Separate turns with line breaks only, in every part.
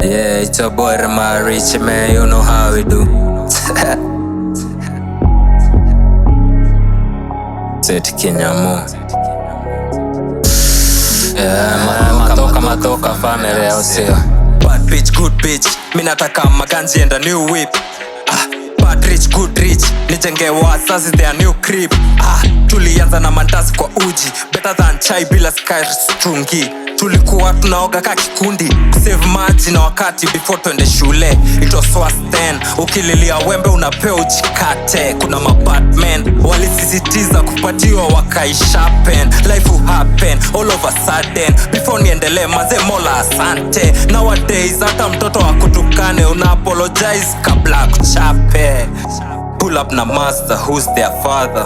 Yeah, it's your boy Rama Rich, man, you know how we do. Seti Kinyamu. Yeah, man, matoka family au sio? Bad bitch, good bitch, mina nataka maganji and a new whip. Bad rich, good rich, nijenge wazazi their new crib. Tulianza na mandazi kwa uji, better than chai bila sky strungi. Tulikuwa tunaoga ka kikundi, save maji na wakati before twende shule. It was worse then, ukililia wembe unapewa ujikate. Kuna mabatman, walisisitiza kupatiwa wakaishapen. Life will happen, all of a sudden. Before niendelee maze mola asante. Nowadays, hata mtoto wakutukane, una apologize kabla kuchape. Pull up na master, who's their father?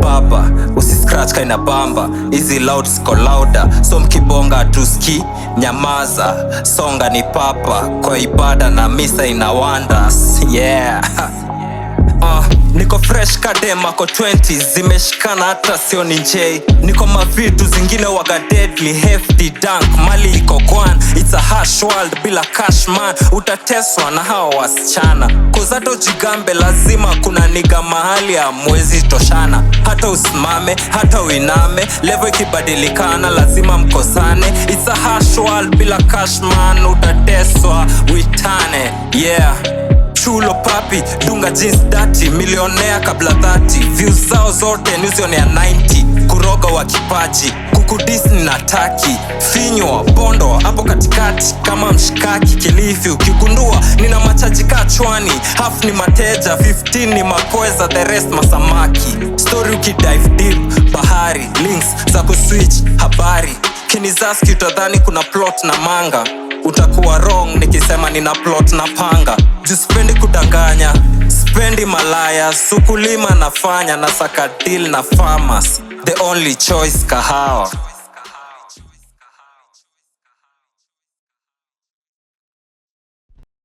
Baba, usiscratch kaina bamba. Easy loud, siko louder. So mkibonga tuski, nyamaza. Songa ni papa, kwa ibada na misa ina wonders. Yeah. Niko fresh kadema ko 20s, zimeshikana hata sio ni njei. Niko mavitu zingine waga deadly, hefty dunk, mali iko kwan. It's a harsh world bila cash man, utateswa na hawa wasichana. Kozato jigambe lazima kuna niga mahali ya mwezi toshana. Hata usimame, hata uiname, level ikibadilikana lazima mkosane. It's a harsh world bila cash man, utateswa, uitane, yeah. Chulo papi, dunga jeans dirty, millionaire kabla 30. Views zao zote newzion ya 90. Kuroga wa kipaji, kuku Disney na taki. Finywa, bondo, hapo katikati kama mshikaki Kilifi. Ukigundua, nina machaji kachwani. Half ni mateja, 15 ni makweza, the rest masamaki. Story ukidive deep, bahari, links za kuswitch, habari. Kinizaski utadhani kuna plot na manga. Utakuwa wrong nikisema nina plot na panga. Jisipendi kudanganya, spendi malaya. Sukulima nafanya, nasaka deal na farmers. The only choice kahawa.